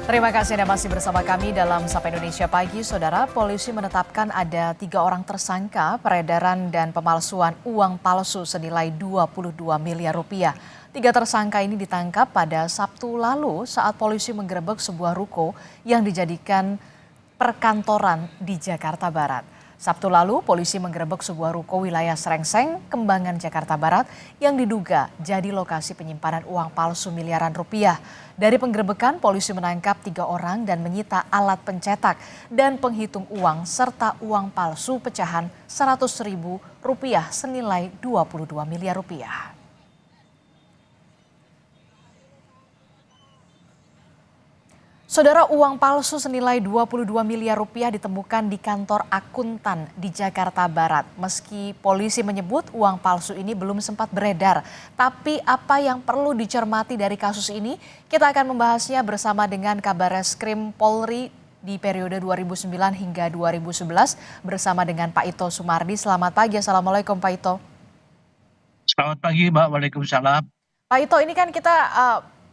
Terima kasih Anda masih bersama kami dalam Sapa Indonesia Pagi. Saudara, polisi menetapkan ada 3 orang tersangka peredaran dan pemalsuan uang palsu senilai 22 miliar rupiah. 3 tersangka ini ditangkap pada Sabtu lalu saat polisi menggerebek sebuah ruko yang dijadikan perkantoran di Jakarta Barat. Sabtu lalu, polisi menggerebek sebuah ruko wilayah Srengseng, Kembangan, Jakarta Barat yang diduga jadi lokasi penyimpanan uang palsu miliaran rupiah. Dari penggerebekan, polisi menangkap 3 orang dan menyita alat pencetak dan penghitung uang serta uang palsu pecahan Rp100.000 senilai 22 miliar rupiah. Saudara, uang palsu senilai 22 miliar rupiah ditemukan di kantor akuntan di Jakarta Barat. Meski polisi menyebut uang palsu ini belum sempat beredar, tapi apa yang perlu dicermati dari kasus ini? Kita akan membahasnya bersama dengan Kabareskrim Polri di periode 2009 hingga 2011 bersama dengan Pak Ito Sumardi. Selamat pagi, Assalamualaikum Pak Ito. Selamat pagi, Mbak. Waalaikumsalam. Pak Ito, ini kan kita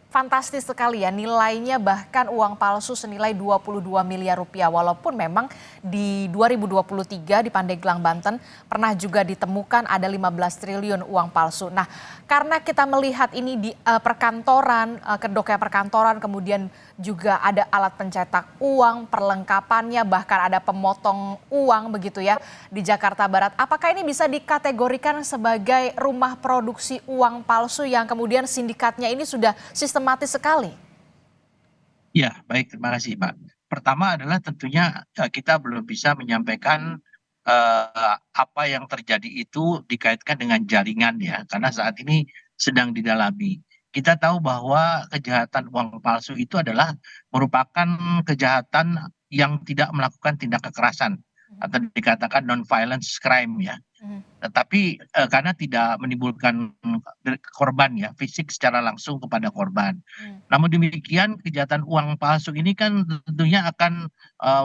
fantastis sekali ya, nilainya bahkan uang palsu senilai 22 miliar rupiah. Walaupun memang di 2023 di Pandeglang, Banten pernah juga ditemukan ada 15 triliun uang palsu. Nah, karena kita melihat ini di perkantoran, kedoknya perkantoran, kemudian juga ada alat pencetak uang, perlengkapannya, bahkan ada pemotong uang begitu ya di Jakarta Barat. Apakah ini bisa dikategorikan sebagai rumah produksi uang palsu yang kemudian sindikatnya ini sudah sistematis sekali? Ya, baik. Terima kasih, Mbak. Pertama adalah tentunya kita belum bisa menyampaikan apa yang terjadi itu dikaitkan dengan jaringan ya, karena saat ini sedang didalami. Kita tahu bahwa kejahatan uang palsu itu adalah merupakan kejahatan yang tidak melakukan tindak kekerasan atau dikatakan non-violence crime ya. Mhm. Tetapi karena tidak menimbulkan korban ya, fisik secara langsung kepada korban. Mhm. Namun demikian kejahatan uang palsu ini kan tentunya akan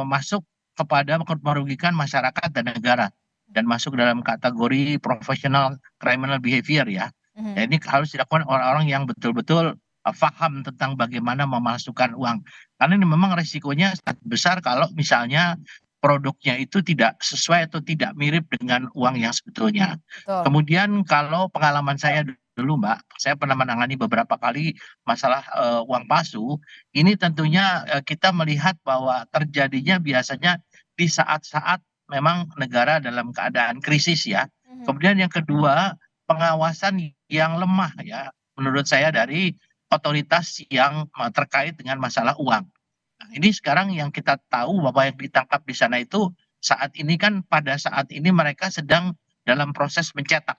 masuk kepada merugikan masyarakat dan negara dan masuk dalam kategori professional criminal behavior ya. Mhm. Dan ini harus dilakukan orang-orang yang betul-betul paham tentang bagaimana memalsukan uang. Karena ini memang resikonya sangat besar kalau misalnya produknya itu tidak sesuai atau tidak mirip dengan uang yang sebetulnya. Betul. Kemudian kalau pengalaman saya dulu Mbak, saya pernah menangani beberapa kali masalah uang palsu. Ini tentunya kita melihat bahwa terjadinya biasanya di saat-saat memang negara dalam keadaan krisis ya. Mhm. Kemudian yang kedua, pengawasan yang lemah ya, menurut saya dari otoritas yang terkait dengan masalah uang. Nah, ini sekarang yang kita tahu bahwa yang ditangkap di sana itu saat ini kan pada saat ini mereka sedang dalam proses mencetak.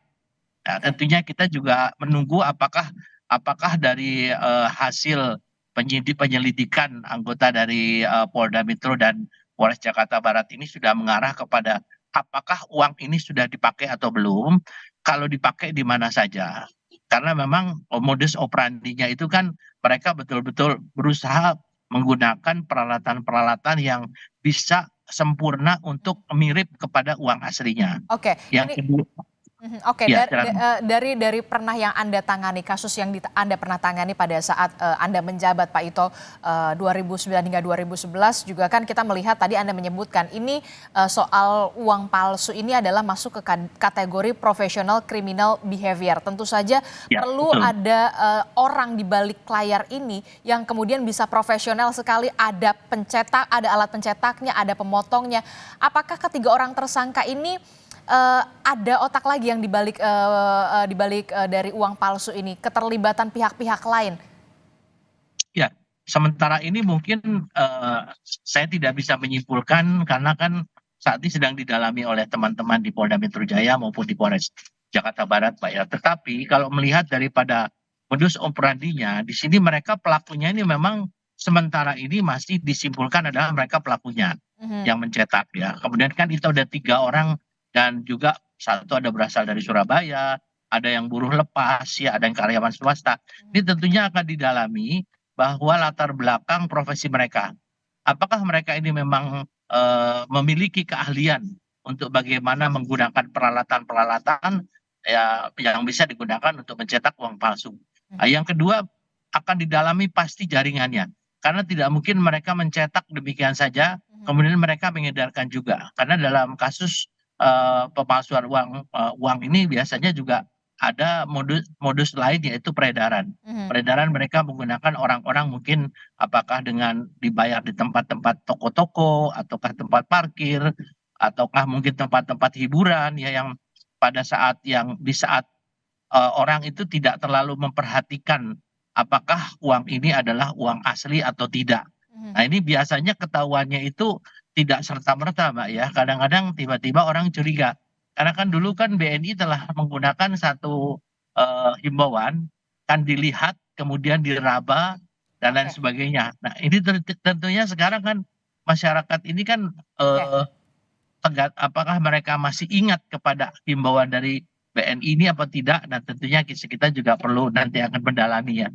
Nah, Oke. tentunya kita juga menunggu apakah dari hasil penyelidikan anggota dari Polda Metro dan Polres Jakarta Barat ini sudah mengarah kepada apakah uang ini sudah dipakai atau belum, kalau dipakai di mana saja. Karena memang modus operandinya itu kan mereka betul-betul berusaha menggunakan peralatan-peralatan yang bisa sempurna untuk mirip kepada uang aslinya. Oke, Yang ini kedua, oke, ya silakan. dari pernah yang Anda tangani, kasus yang Anda pernah tangani pada saat Anda menjabat Pak Ito 2009 hingga 2011 juga kan kita melihat tadi Anda menyebutkan ini soal uang palsu ini adalah masuk ke kategori professional criminal behavior. Tentu saja Ya, perlu betul. ada orang di balik layar ini yang kemudian bisa profesional sekali, ada pencetak, ada alat pencetaknya, ada pemotongnya. Apakah ketiga orang tersangka ini ada otak lagi yang dibalik dari uang palsu ini, keterlibatan pihak-pihak lain? Ya, sementara ini mungkin saya tidak bisa menyimpulkan karena kan saat ini sedang didalami oleh teman-teman di Polda Metro Jaya maupun di Polres Jakarta Barat, Pak ya. Tetapi kalau melihat daripada modus operandinya, di sini mereka pelakunya ini memang sementara ini masih disimpulkan adalah mereka pelakunya Mhm. yang mencetak ya. Kemudian kan itu ada 3 orang dan juga satu ada berasal dari Surabaya, ada yang buruh lepas ya, ada yang karyawan swasta. Ini tentunya akan didalami bahwa latar belakang profesi mereka. Apakah mereka ini memang memiliki keahlian untuk bagaimana menggunakan peralatan-peralatan ya yang bisa digunakan untuk mencetak uang palsu. Mhm. Yang kedua akan didalami pasti jaringannya. karena tidak mungkin mereka mencetak demikian saja, Mhm. kemudian mereka mengedarkan juga. Karena dalam kasus pemalsuan uang ini biasanya juga ada modus modus lain yaitu peredaran. Mhm. Peredaran mereka menggunakan orang-orang mungkin apakah dengan dibayar di tempat-tempat toko-toko, ataukah tempat parkir, ataukah mungkin tempat-tempat hiburan ya yang pada saat di saat orang itu tidak terlalu memperhatikan apakah uang ini adalah uang asli atau tidak. Mhm. Nah, ini biasanya ketahuannya itu tidak serta-merta, Mbak, ya. Kadang-kadang tiba-tiba orang curiga. Karena kan dulu kan BNI telah menggunakan satu himbauan, kan dilihat, kemudian diraba, dan lain Oke, sebagainya. Nah, ini tentunya sekarang kan masyarakat ini kan oke. apakah mereka masih ingat kepada himbauan dari BNI ini apa tidak? Dan tentunya kita juga perlu nanti akan mendalami ya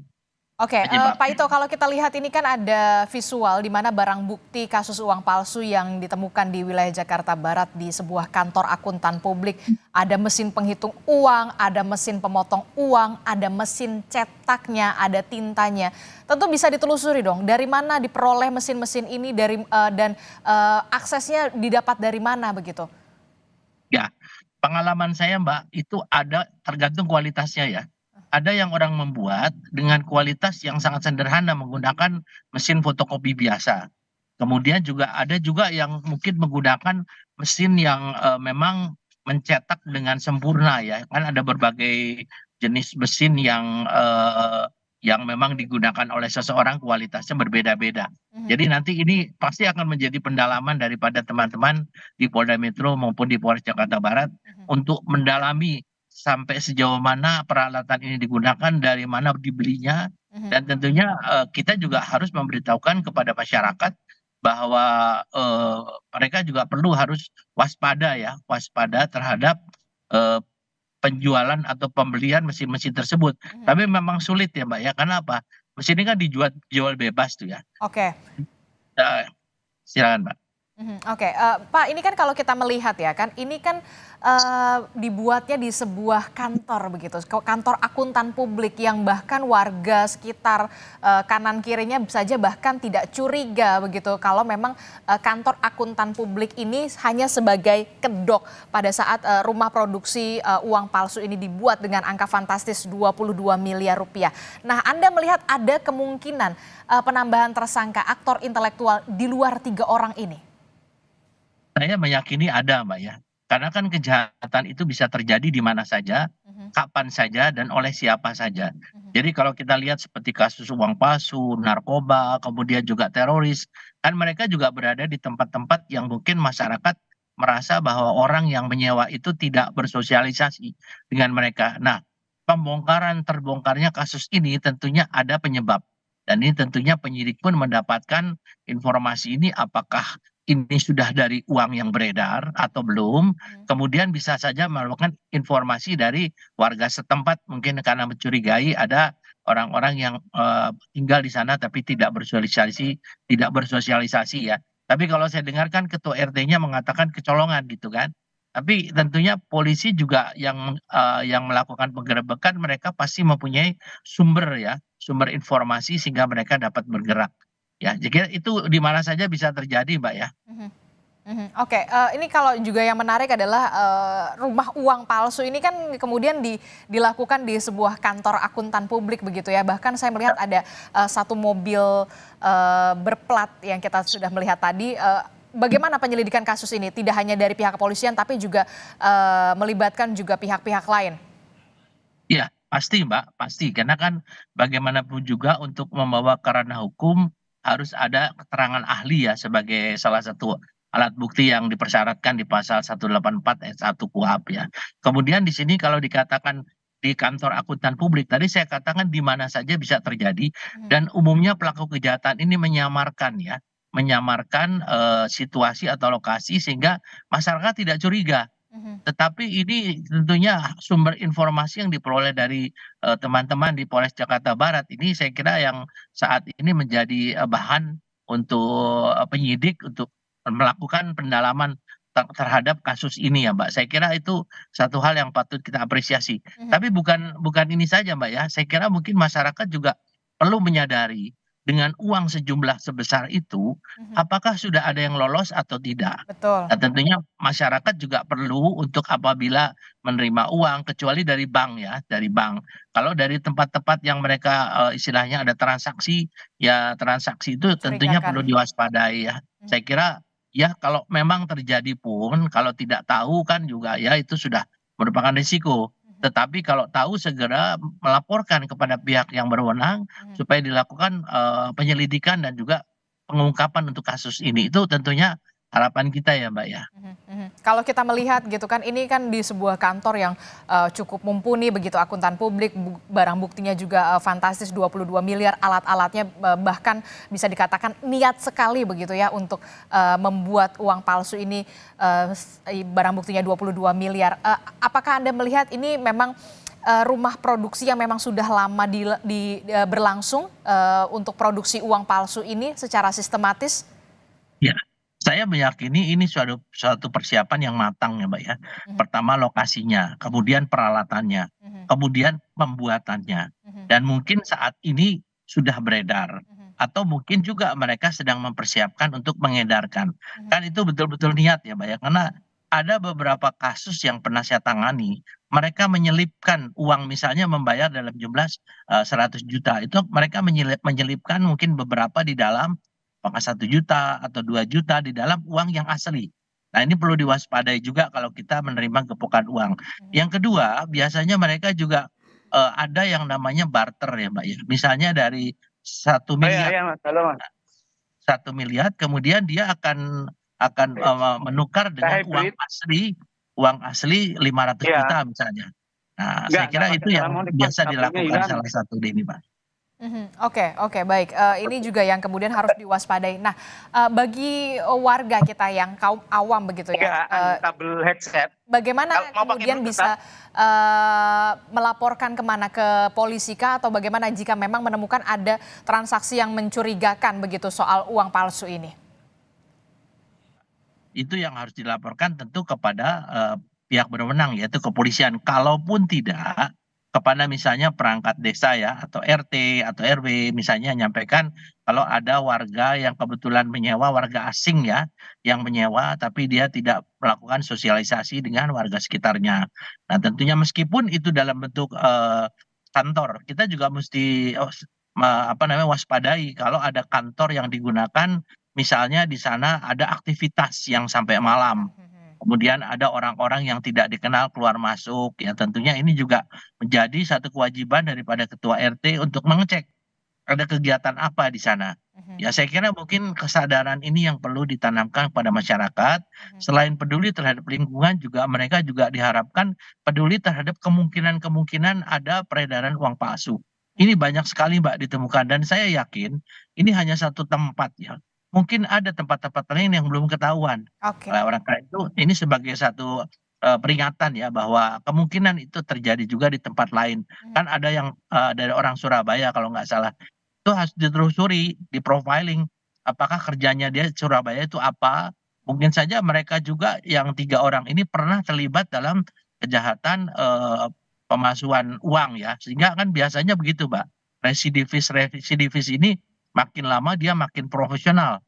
Oke, Pak penyebabnya. Ito, kalau kita lihat ini kan ada visual di mana barang bukti kasus uang palsu yang ditemukan di wilayah Jakarta Barat di sebuah kantor akuntan publik. Ada mesin penghitung uang, ada mesin pemotong uang, ada mesin cetaknya, ada tintanya. Tentu bisa ditelusuri dong, dari mana diperoleh mesin-mesin ini dan aksesnya didapat dari mana begitu? Ya, pengalaman saya Mbak itu ada tergantung kualitasnya ya. Ada yang orang membuat dengan kualitas yang sangat sederhana menggunakan mesin fotokopi biasa. Kemudian ada juga yang mungkin menggunakan mesin yang memang mencetak dengan sempurna ya. Kan ada berbagai jenis mesin yang memang digunakan oleh seseorang kualitasnya berbeda-beda. Mhm, Jadi nanti ini pasti akan menjadi pendalaman daripada teman-teman di Polda Metro maupun di Polres Jakarta Barat mhm, untuk mendalami sampai sejauh mana peralatan ini digunakan, dari mana dibelinya, mhm, dan tentunya kita juga harus memberitahukan kepada masyarakat bahwa mereka juga perlu harus waspada ya, waspada terhadap eh, penjualan atau pembelian mesin-mesin tersebut. mhm. Tapi memang sulit ya Mbak ya, karena apa? Mesin ini kan dijual bebas tuh ya. Oke. Nah, silakan Mbak. Mhm, oke, Pak, ini kan kalau kita melihat ya kan, ini kan, dibuatnya di sebuah kantor begitu, kantor akuntan publik yang bahkan warga sekitar, kanan kirinya saja bahkan tidak curiga begitu kalau memang, kantor akuntan publik ini hanya sebagai kedok pada saat, rumah produksi, uang palsu ini dibuat dengan angka fantastis 22 miliar rupiah. Nah, Anda melihat ada kemungkinan, penambahan tersangka aktor intelektual di luar 3 orang ini? Saya meyakini ada, Mbak, ya. Karena kan kejahatan itu bisa terjadi di mana saja, Mhm, kapan saja, dan oleh siapa saja. mhm, Jadi kalau kita lihat seperti kasus uang palsu, narkoba, kemudian juga teroris, kan mereka juga berada di tempat-tempat yang mungkin masyarakat merasa bahwa orang yang menyewa itu tidak bersosialisasi dengan mereka. Nah, terbongkarnya kasus ini tentunya ada penyebab. Dan ini tentunya penyidik pun mendapatkan informasi ini apakah ini sudah dari uang yang beredar atau belum, mhm, kemudian bisa saja melakukan informasi dari warga setempat mungkin karena mencurigai ada orang-orang yang tinggal di sana tapi tidak bersosialisasi ya. Tapi kalau saya dengarkan ketua RT-nya mengatakan kecolongan gitu kan. Tapi tentunya polisi juga yang melakukan penggerebekan mereka pasti mempunyai sumber ya, sumber informasi sehingga mereka dapat bergerak. Ya, jadi itu di mana saja bisa terjadi, Mbak, ya. mhm, mhm. Oke, ini kalau juga yang menarik adalah, rumah uang palsu ini kan kemudian dilakukan di sebuah kantor akuntan publik begitu ya, bahkan saya melihat ada, satu mobil, berplat yang kita sudah melihat tadi, bagaimana penyelidikan kasus ini? Tidak hanya dari pihak kepolisian tapi juga, melibatkan juga pihak-pihak lain? Iya, pasti, Mbak, pasti. Karena kan bagaimanapun juga untuk membawa ke ranah hukum harus ada keterangan ahli ya sebagai salah satu alat bukti yang dipersyaratkan di pasal 184 ayat 1 KUHP ya. Kemudian di sini kalau dikatakan di kantor akuntan publik, tadi saya katakan di mana saja bisa terjadi Mhm, dan umumnya pelaku kejahatan ini menyamarkan ya, menyamarkan situasi atau lokasi sehingga masyarakat tidak curiga. mhm, Tetapi ini tentunya sumber informasi yang diperoleh dari, teman-teman di Polres Jakarta Barat ini saya kira yang saat ini menjadi, bahan untuk, penyidik untuk melakukan pendalaman terhadap kasus ini ya, Mbak. Saya kira itu satu hal yang patut kita apresiasi. mhm, Tapi bukan bukan ini saja, Mbak, ya, saya kira mungkin masyarakat juga perlu menyadari dengan uang sejumlah sebesar itu, Mhm. apakah sudah ada yang lolos atau tidak? Betul. Nah, tentunya masyarakat juga perlu untuk apabila menerima uang, kecuali dari bank ya, dari bank. Kalau dari tempat-tempat yang mereka istilahnya ada transaksi, ya transaksi itu tentunya perlu Mencurigakan. diwaspadai ya. Mhm. Saya kira ya kalau memang terjadi pun, kalau tidak tahu kan juga ya itu sudah merupakan risiko. Mhm. Tetapi kalau tahu segera melaporkan kepada pihak yang berwenang Mhm. supaya dilakukan penyelidikan dan juga pengungkapan untuk kasus ini. Itu tentunya harapan kita ya, Mbak, ya. Mhm. Mhm. Kalau kita melihat gitu kan, ini kan di sebuah kantor yang cukup mumpuni begitu, akuntan publik, barang buktinya juga fantastis 22 miliar, alat-alatnya bahkan bisa dikatakan niat sekali begitu ya untuk membuat uang palsu ini, barang buktinya 22 miliar. Apakah Anda melihat ini memang rumah produksi yang memang sudah lama berlangsung untuk produksi uang palsu ini secara sistematis? Ya, saya meyakini ini suatu persiapan yang matang ya, Mbak, ya. Mhm. Pertama lokasinya, Mhm. kemudian peralatannya, Mhm. kemudian pembuatannya, Mhm. dan mungkin saat ini sudah beredar, Mhm. atau mungkin juga mereka sedang mempersiapkan untuk mengedarkan. Mhm. Kan itu betul-betul niat ya, Mbak, ya, karena ada beberapa kasus yang pernah saya tangani, mereka menyelipkan uang misalnya membayar dalam jumlah 100 juta, itu mereka menyelipkan mungkin beberapa di dalam apakah 1 juta atau 2 juta di dalam uang yang asli. Nah, ini perlu diwaspadai juga kalau kita menerima gepokan uang. Mhm. Yang kedua, biasanya mereka juga ada yang namanya barter ya, Mbak, ya. Misalnya dari satu Oh iya, miliar, iya Mas, halo Mas. 1 miliar, kemudian dia akan menukar dengan Hybrid, uang asli 500 iya. juta misalnya. Nah, saya Enggak kira pakai itu yang telemonik Mas, biasa kabelnya dilakukan hilang. salah satu ini, Pak. Mhm. Oke, oke, baik. Ini juga yang kemudian harus diwaspadai. Nah, bagi warga kita yang kaum awam begitu ya, Enggak, kabel headset. bagaimana Kalau mau pakai kemudian Bluetooth kan? bisa melaporkan kemana, ke polisi kah, atau bagaimana jika memang menemukan ada transaksi yang mencurigakan begitu soal uang palsu ini? Itu yang harus dilaporkan tentu kepada pihak berwenang yaitu kepolisian. Kalaupun tidak, kepada misalnya perangkat desa ya atau RT atau RW misalnya nyampaikan kalau ada warga yang kebetulan menyewa, warga asing ya yang menyewa tapi dia tidak melakukan sosialisasi dengan warga sekitarnya. Nah, tentunya meskipun itu dalam bentuk kantor, kita juga mesti apa namanya waspadai kalau ada kantor yang digunakan. Misalnya di sana ada aktivitas yang sampai Iya. malam, Mhm. kemudian ada orang-orang yang tidak dikenal keluar masuk, ya tentunya ini juga menjadi satu kewajiban daripada ketua RT untuk mengecek ada kegiatan apa di sana. Mhm. Ya saya kira mungkin kesadaran ini yang perlu ditanamkan pada masyarakat. Mhm. Selain peduli terhadap lingkungan juga mereka juga diharapkan peduli terhadap kemungkinan-kemungkinan ada peredaran uang palsu. Ini banyak sekali Mbak ditemukan dan saya yakin ini hanya satu tempat ya. Mungkin ada tempat-tempat lain yang belum ketahuan. Oke. Oleh orang karena itu ini sebagai satu peringatan ya bahwa kemungkinan itu terjadi juga di tempat lain. Mhm. Kan ada yang dari orang Surabaya kalau nggak salah itu harus ditelusuri, di-profiling, apakah kerjanya dia di Surabaya itu apa, mungkin saja mereka juga yang 3 orang ini pernah terlibat dalam kejahatan, pemalsuan uang ya, sehingga kan biasanya begitu, Mbak, residivis ini makin lama dia Mhm. makin profesional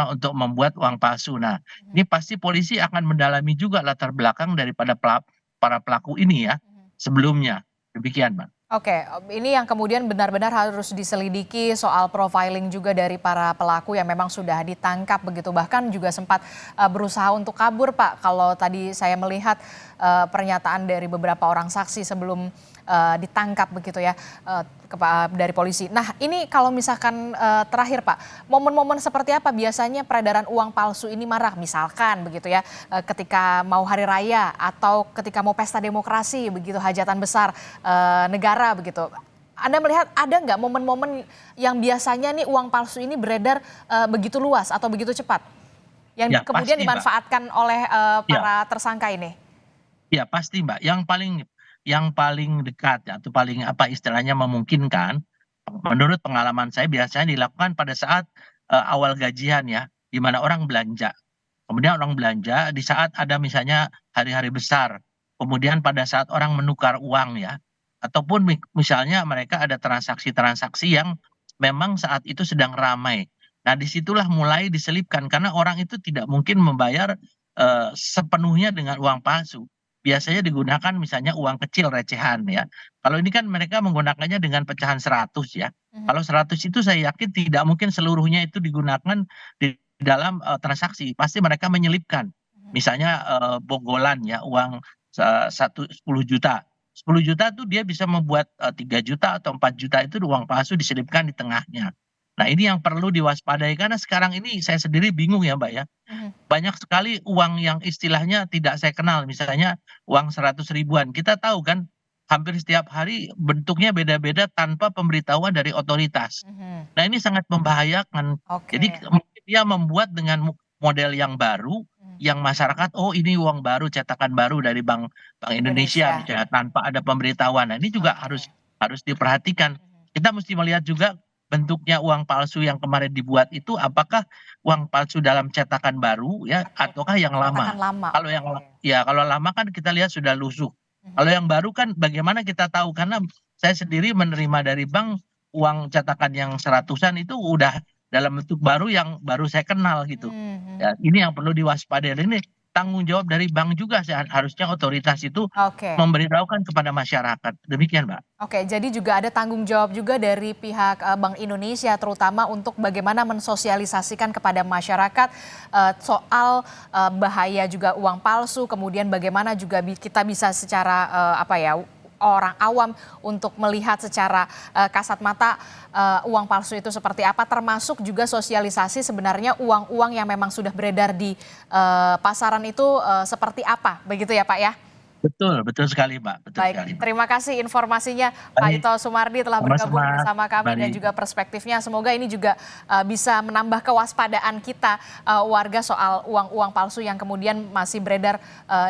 untuk membuat uang palsu. Nah, Mhm. ini pasti polisi akan mendalami juga latar belakang daripada para pelaku ini ya, Mhm. sebelumnya, demikian, Mbak. Oke, ini yang kemudian benar-benar harus diselidiki soal profiling juga dari para pelaku yang memang sudah ditangkap begitu. Bahkan juga sempat berusaha untuk kabur, Pak. Kalau tadi saya melihat pernyataan dari beberapa orang saksi sebelum ditangkap begitu ya dari polisi. Nah, ini kalau misalkan terakhir, Pak, momen-momen seperti apa biasanya peredaran uang palsu ini marak? Misalkan begitu ya, ketika mau hari raya atau ketika mau pesta demokrasi begitu, hajatan besar negara begitu. Anda melihat ada nggak momen-momen yang biasanya nih uang palsu ini beredar begitu luas atau begitu cepat? Yang Ya kemudian pasti, Mbak. dimanfaatkan oleh Ya. para tersangka ini? Ya pasti Mbak, yang paling dekat ya, atau paling apa istilahnya memungkinkan, menurut pengalaman saya biasanya dilakukan pada saat, awal gajian ya, di mana orang belanja. Kemudian orang belanja di saat ada misalnya hari-hari besar, kemudian pada saat orang menukar uang ya, ataupun misalnya mereka ada transaksi-transaksi yang memang saat itu sedang ramai. Nah, disitulah mulai diselipkan karena orang itu tidak mungkin membayar sepenuhnya dengan uang palsu. Biasanya digunakan misalnya uang kecil recehan ya. Kalau ini kan mereka menggunakannya dengan pecahan 100 ya. Mhm, Kalau 100 itu saya yakin tidak mungkin seluruhnya itu digunakan di dalam transaksi. Pasti mereka menyelipkan. mhm. Misalnya bogolan ya, uang 10 juta. 10 juta tuh dia bisa membuat 3 juta atau 4 juta itu uang palsu diselipkan di tengahnya. Nah, ini yang perlu diwaspadai karena sekarang ini saya sendiri bingung ya, Mbak, ya. Mhm. Banyak sekali uang yang istilahnya tidak saya kenal, misalnya uang 100 ribuan. Kita tahu kan hampir setiap hari bentuknya beda-beda tanpa pemberitahuan dari otoritas. Mhm. Nah, ini sangat membahayakan. Jadi Oke. mungkin dia membuat dengan model yang baru, Mhm. yang masyarakat, "Oh, ini uang baru, cetakan baru dari Bank Bank Indonesia," Indonesia. misalnya tanpa ada pemberitahuan. Nah, ini juga Oke. harus harus diperhatikan. Mhm. Kita mesti melihat juga bentuknya uang palsu yang kemarin dibuat itu apakah uang palsu dalam cetakan baru ya Oke. ataukah yang Cetakan lama. lama, Kalau oke. yang ya kalau lama kan kita lihat sudah lusuh. Mhm. Kalau yang baru kan bagaimana kita tahu karena saya sendiri menerima dari bank uang cetakan yang seratusan itu udah dalam bentuk baru yang baru saya kenal gitu. Mhm. Ya, ini yang perlu diwaspadai. Dan ini tanggung jawab dari bank juga harusnya otoritas itu Oke. memberitahukan kepada masyarakat. Demikian, Mbak. Oke, jadi juga ada tanggung jawab juga dari pihak Bank Indonesia terutama untuk bagaimana mensosialisasikan kepada masyarakat soal bahaya juga uang palsu, kemudian bagaimana juga kita bisa secara apa ya orang awam untuk melihat secara kasat mata uang palsu itu seperti apa, termasuk juga sosialisasi sebenarnya uang-uang yang memang sudah beredar di pasaran itu seperti apa, begitu ya Pak ya? Betul, betul sekali, Mbak. Betul Baik, sekali, Mbak. terima kasih informasinya Pak Baik, Ito Sumardi telah sama-sama. bergabung bersama kami dan Mari. juga perspektifnya. Semoga ini juga bisa menambah kewaspadaan kita warga soal uang-uang palsu yang kemudian masih beredar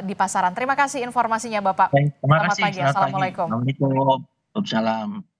di pasaran. Terima kasih informasinya Bapak. Baik, terima Selamat kasih. pagi, Selamat pagi. Assalamualaikum. Assalamualaikum. Waalaikumsalam.